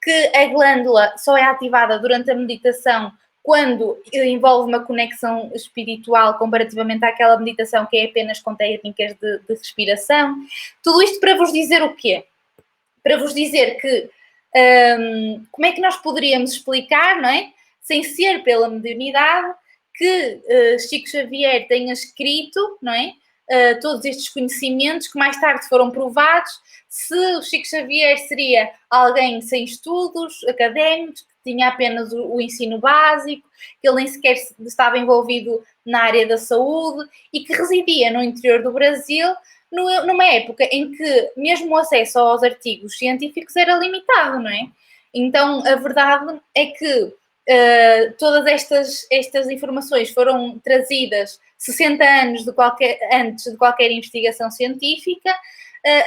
que a glândula só é ativada durante a meditação quando envolve uma conexão espiritual comparativamente àquela meditação que é apenas com técnicas de respiração. Tudo isto para vos dizer o quê? Para vos dizer que como é que nós poderíamos explicar, não é? Sem ser pela mediunidade, que Chico Xavier tenha escrito, não é? Todos estes conhecimentos que mais tarde foram provados, se o Chico Xavier seria alguém sem estudos académicos, que tinha apenas o ensino básico, que ele nem sequer estava envolvido na área da saúde e que residia no interior do Brasil, numa época em que mesmo o acesso aos artigos científicos era limitado, não é? Então, a verdade é que todas estas informações foram trazidas 60 anos antes de qualquer investigação científica,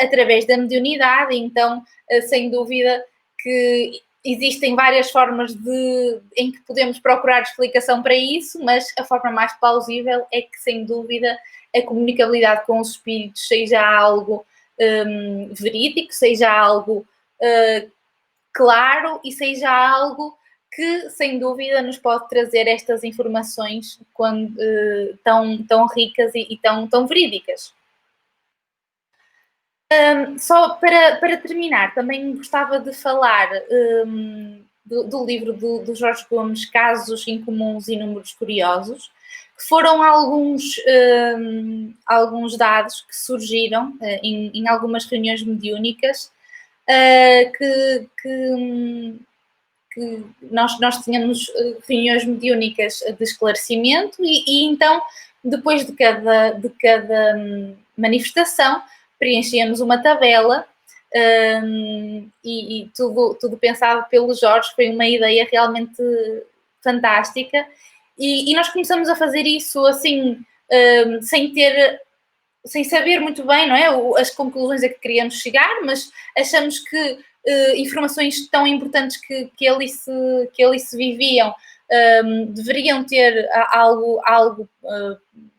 através da mediunidade. Então, sem dúvida que existem várias formas em que podemos procurar explicação para isso, mas a forma mais plausível é que, sem dúvida, a comunicabilidade com os espíritos seja algo verídico, seja algo claro e seja algo que, sem dúvida, nos pode trazer estas informações tão ricas e tão verídicas. Só para terminar, também gostava de falar do livro do Jorge Gomes, Casos Incomuns e Números Curiosos, que foram alguns dados que surgiram em algumas reuniões mediúnicas, que nós tínhamos reuniões mediúnicas de esclarecimento e então, depois de cada manifestação, preenchíamos uma tabela e tudo pensado pelo Jorge. Foi uma ideia realmente fantástica e nós começamos a fazer isso assim, sem saber muito bem, não é, as conclusões a que queríamos chegar, mas achamos que informações tão importantes que ali se viviam deveriam ter algo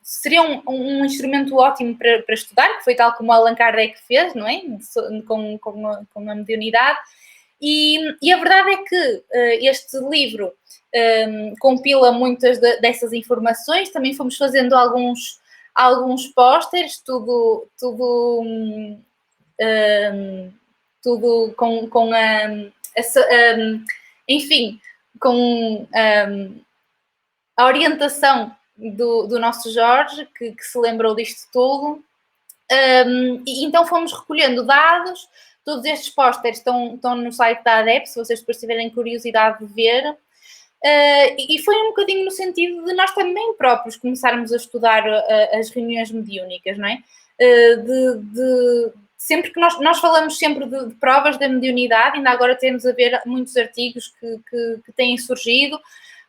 seria um instrumento ótimo para estudar, que foi tal como Allan Kardec fez, não é? Com a mediunidade. E a verdade é que este livro compila muitas dessas informações. Também fomos fazendo alguns pósteres, tudo com enfim, com a orientação do nosso Jorge, que se lembrou disto tudo. E então fomos recolhendo dados. Todos estes pósteres estão no site da ADEP, se vocês depois tiverem curiosidade de ver. E foi um bocadinho no sentido de nós também próprios começarmos a estudar as reuniões mediúnicas, não é? Sempre que nós falamos sempre de provas da mediunidade, ainda agora temos a ver muitos artigos que têm surgido,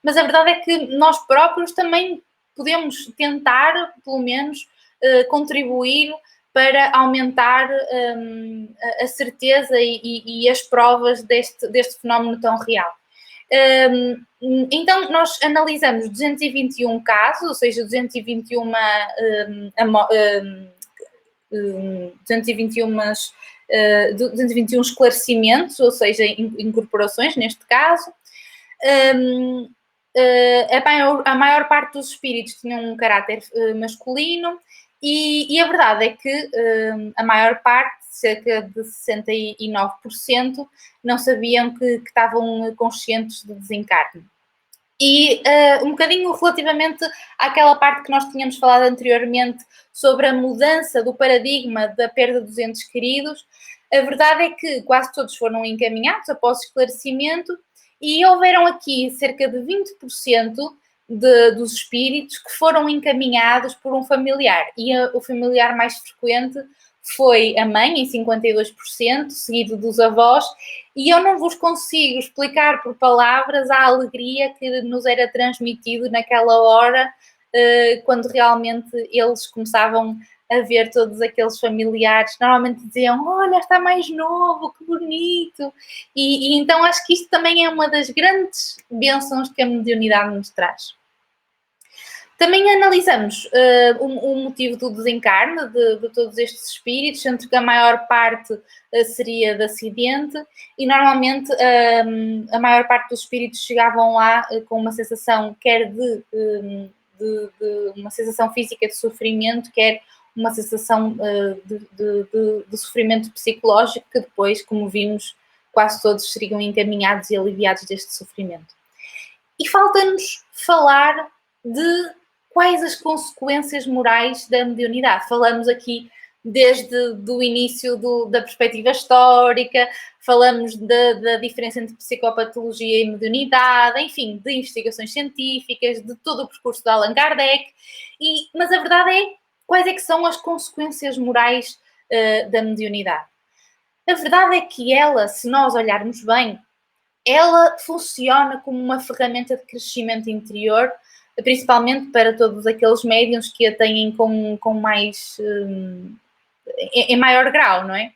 mas a verdade é que nós próprios também podemos tentar, pelo menos, contribuir para aumentar a certeza e as provas deste fenómeno tão real. Então, nós analisamos 221 casos, ou seja, 221 esclarecimentos, ou seja, incorporações, neste caso. A maior parte dos espíritos tinham um caráter masculino e a verdade é que a maior parte, cerca de 69%, não sabiam que estavam conscientes do desencarne. E um bocadinho relativamente àquela parte que nós tínhamos falado anteriormente sobre a mudança do paradigma da perda dos entes queridos, a verdade é que quase todos foram encaminhados após esclarecimento e houveram aqui cerca de 20% dos espíritos que foram encaminhados por um familiar. E o familiar mais frequente foi a mãe, em 52%, seguido dos avós, e eu não vos consigo explicar por palavras a alegria que nos era transmitido naquela hora, quando realmente eles começavam a ver todos aqueles familiares. Normalmente diziam, olha, está mais novo, que bonito. E então acho que isto também é uma das grandes bênçãos que a mediunidade nos traz. Também analisamos o motivo do desencarne de todos estes espíritos, sendo que a maior parte seria de acidente e normalmente a maior parte dos espíritos chegavam lá com uma sensação quer de uma sensação física de sofrimento, quer uma sensação de sofrimento psicológico que depois, como vimos, quase todos seriam encaminhados e aliviados deste sofrimento. E falta-nos falar de quais as consequências morais da mediunidade. Falamos aqui desde o início da perspectiva histórica, falamos da diferença entre psicopatologia e mediunidade, enfim, de investigações científicas, de todo o percurso de Allan Kardec, mas a verdade é, quais é que são as consequências morais da mediunidade? A verdade é que ela, se nós olharmos bem, ela funciona como uma ferramenta de crescimento interior, principalmente para todos aqueles médiuns que a têm com mais... em maior grau, não é?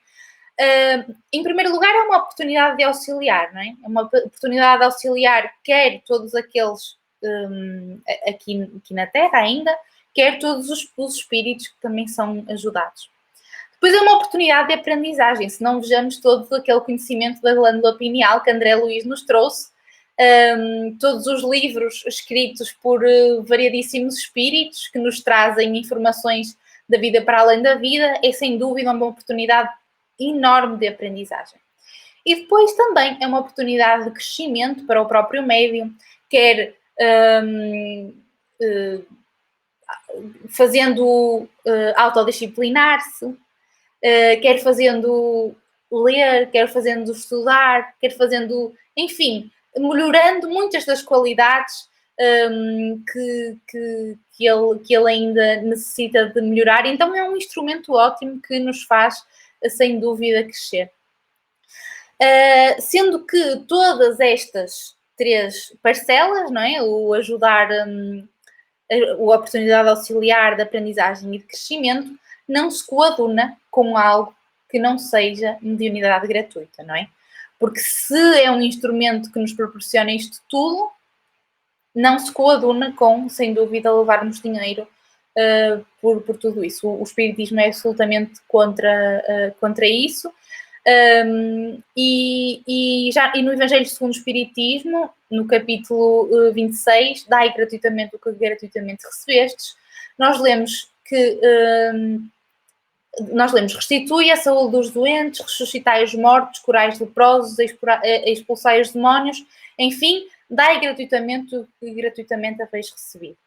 Em primeiro lugar, é uma oportunidade de auxiliar, não é? É uma oportunidade de auxiliar quer todos aqueles aqui na Terra ainda, quer todos os espíritos que também são ajudados. Depois é uma oportunidade de aprendizagem, se não vejamos todo aquele conhecimento da glândula pineal que André Luiz nos trouxe, todos os livros escritos por variadíssimos espíritos que nos trazem informações da vida para além da vida, é sem dúvida uma oportunidade enorme de aprendizagem. E depois também é uma oportunidade de crescimento para o próprio médium, quer fazendo autodisciplinar-se, quer fazendo ler, quer fazendo estudar, quer fazendo, enfim, melhorando muitas das qualidades que ele ainda necessita de melhorar. Então é um instrumento ótimo que nos faz, sem dúvida, crescer. Sendo que todas estas três parcelas, não é? O ajudar, a oportunidade auxiliar de aprendizagem e de crescimento, não se coaduna com algo que não seja mediunidade gratuita, não é? Porque se é um instrumento que nos proporciona isto tudo, não se coaduna com, sem dúvida, levarmos dinheiro por tudo isso. O espiritismo é absolutamente contra isso. E no Evangelho segundo o Espiritismo, no capítulo 26, dai gratuitamente o que gratuitamente recebestes, nós lemos que restitui a saúde dos doentes, ressuscitai os mortos, curai os leprosos, expulsai os demónios, enfim, dai gratuitamente o que gratuitamente haveis recebido.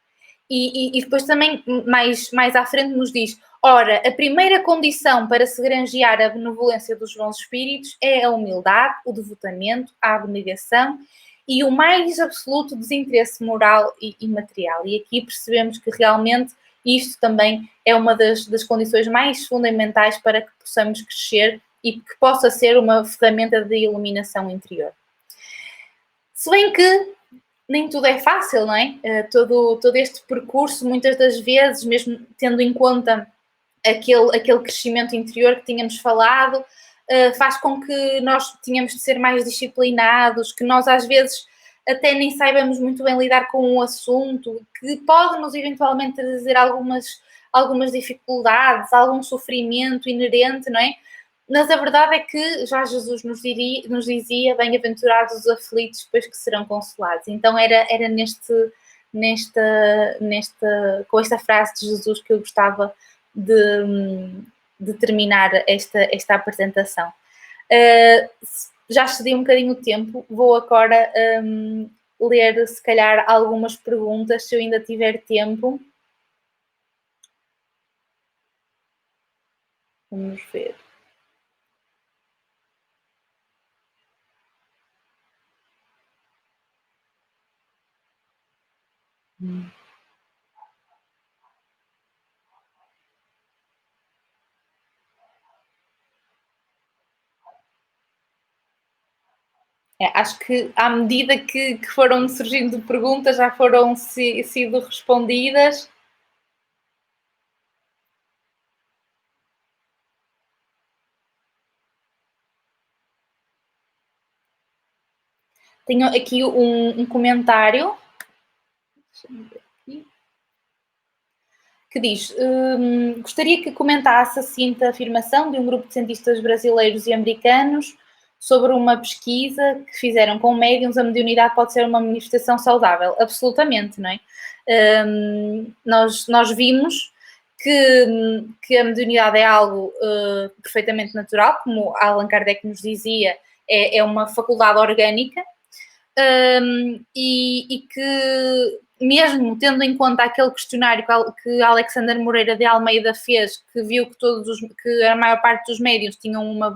E depois também, mais à frente, nos diz: ora, a primeira condição para se granjear a benevolência dos bons espíritos é a humildade, o devotamento, a abnegação e o mais absoluto desinteresse moral e material. E aqui percebemos que realmente isto também é uma das condições mais fundamentais para que possamos crescer e que possa ser uma ferramenta de iluminação interior. Se bem que nem tudo é fácil, não é? Todo este percurso, muitas das vezes, mesmo tendo em conta aquele crescimento interior que tínhamos falado, faz com que nós tenhamos de ser mais disciplinados, que nós às vezes até nem saibamos muito bem lidar com o assunto, que pode-nos eventualmente trazer algumas dificuldades, algum sofrimento inerente, não é? Mas a verdade é que já Jesus nos dizia: bem-aventurados os aflitos, pois que serão consolados. Então era com esta frase de Jesus que eu gostava de terminar esta apresentação. Já excedi um bocadinho o tempo, vou agora ler, se calhar, algumas perguntas, se eu ainda tiver tempo. Vamos ver. Acho que à medida que foram surgindo perguntas, já foram sido respondidas. Tenho aqui um comentário. Deixa-me ver aqui. Que diz: gostaria que comentasse a seguinte afirmação de um grupo de cientistas brasileiros e americanos sobre uma pesquisa que fizeram com médiums: a mediunidade pode ser uma manifestação saudável. Absolutamente, não é? Nós vimos que a mediunidade é algo perfeitamente natural, como Allan Kardec nos dizia, é uma faculdade orgânica, e que mesmo tendo em conta aquele questionário que Alexander Moreira de Almeida fez, que viu que a maior parte dos médiuns tinham uma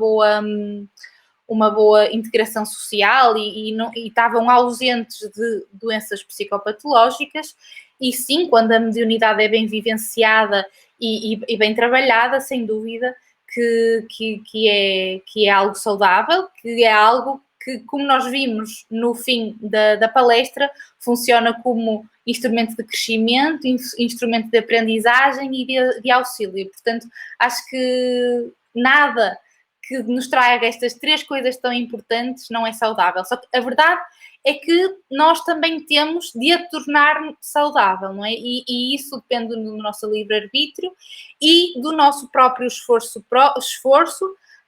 boa integração social e estavam ausentes de doenças psicopatológicas, e sim, quando a mediunidade é bem vivenciada e bem trabalhada, sem dúvida que é algo saudável, que é algo que, como nós vimos no fim da palestra, funciona como instrumento de crescimento, instrumento de aprendizagem e de auxílio. Portanto, acho que nada que nos traga estas três coisas tão importantes não é saudável. Só que a verdade é que nós também temos de a tornar saudável, não é? E isso depende do nosso livre-arbítrio e do nosso próprio esforço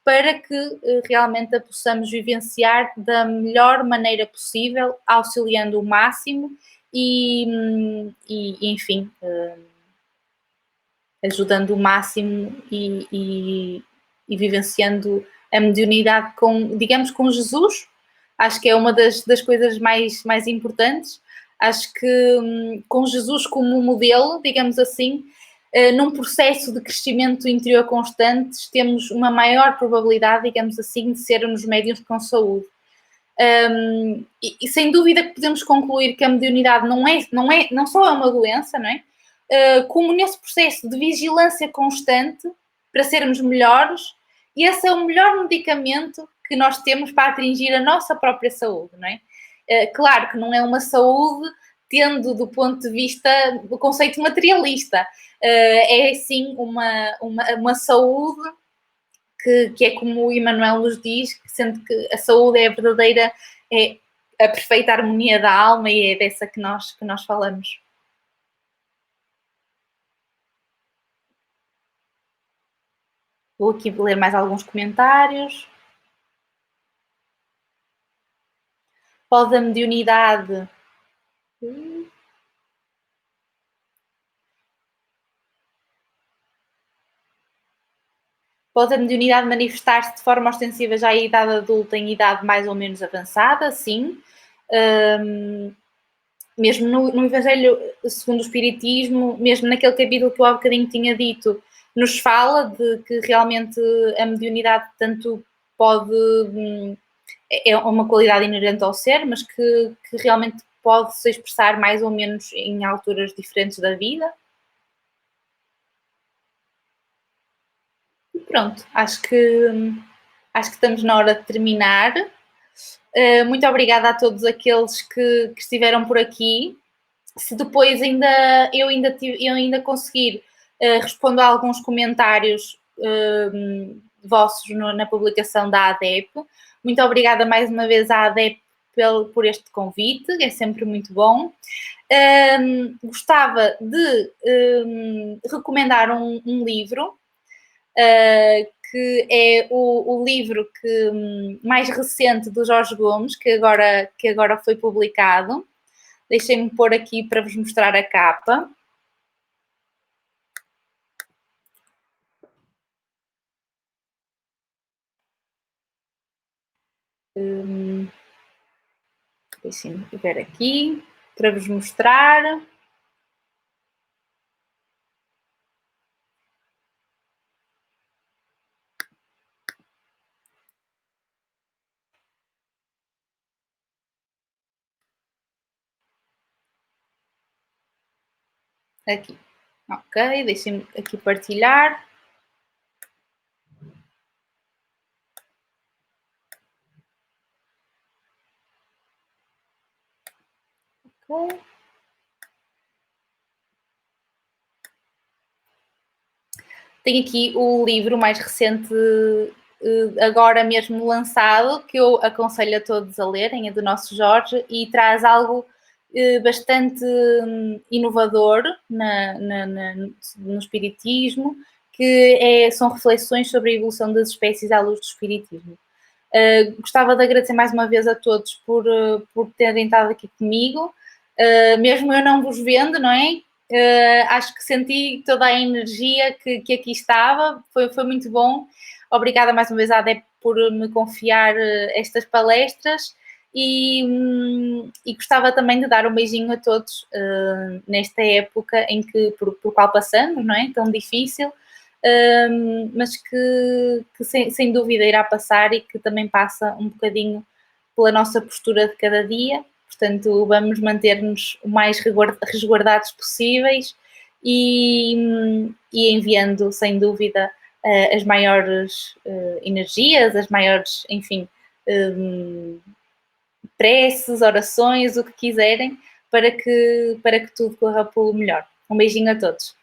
para que realmente a possamos vivenciar da melhor maneira possível, auxiliando o máximo e enfim, ajudando o máximo e vivenciando a mediunidade digamos, com Jesus. Acho que é uma das coisas mais importantes. Acho que com Jesus como modelo, digamos assim, num processo de crescimento interior constante, temos uma maior probabilidade, digamos assim, de sermos médiuns com saúde. E sem dúvida que podemos concluir que a mediunidade não só é uma doença, não é? Como nesse processo de vigilância constante para sermos melhores, e esse é o melhor medicamento que nós temos para atingir a nossa própria saúde, não é? Claro que não é uma saúde tendo do ponto de vista do conceito materialista, é sim uma saúde que é como o Emmanuel nos diz, sendo que a saúde é a verdadeira, é a perfeita harmonia da alma, e é dessa que nós falamos. Vou aqui ler mais alguns comentários. Pode a mediunidade. Pode a mediunidade manifestar-se de forma ostensiva já em idade adulta, em idade mais ou menos avançada? Sim. Mesmo no Evangelho segundo o Espiritismo, mesmo naquele capítulo que eu há bocadinho tinha dito, nos fala de que realmente a mediunidade tanto pode, é uma qualidade inerente ao ser, mas que realmente pode se expressar mais ou menos em alturas diferentes da vida. E pronto, acho que estamos na hora de terminar. Muito obrigada a todos aqueles que estiveram por aqui. Se depois eu ainda conseguir responder a alguns comentários vossos na publicação da ADEP. Muito obrigada mais uma vez à ADEP por este convite, é sempre muito bom. Gostava de recomendar um livro, que é o livro mais recente do Jorge Gomes, que agora foi publicado. Deixem-me pôr aqui para vos mostrar a capa. Deixem-me ver aqui para vos mostrar. Aqui. Ok, deixem-me aqui partilhar. Ok. Tenho aqui o livro mais recente, agora mesmo lançado, que eu aconselho a todos a lerem, é do nosso Jorge, e traz algo bastante inovador no espiritismo, que são reflexões sobre a evolução das espécies à luz do espiritismo. Gostava de agradecer mais uma vez a todos por terem estado aqui comigo, mesmo eu não vos vendo, não é? Acho que senti toda a energia que aqui estava, foi muito bom. Obrigada mais uma vez à ADEP por me confiar estas palestras e gostava também de dar um beijinho a todos nesta época por qual passamos, não é? Tão difícil, mas que sem dúvida irá passar e que também passa um bocadinho pela nossa postura de cada dia. Portanto, vamos manter-nos o mais resguardados possíveis e enviando, sem dúvida, as maiores energias, as maiores, enfim, preces, orações, o que quiserem, para que tudo corra pelo melhor. Um beijinho a todos.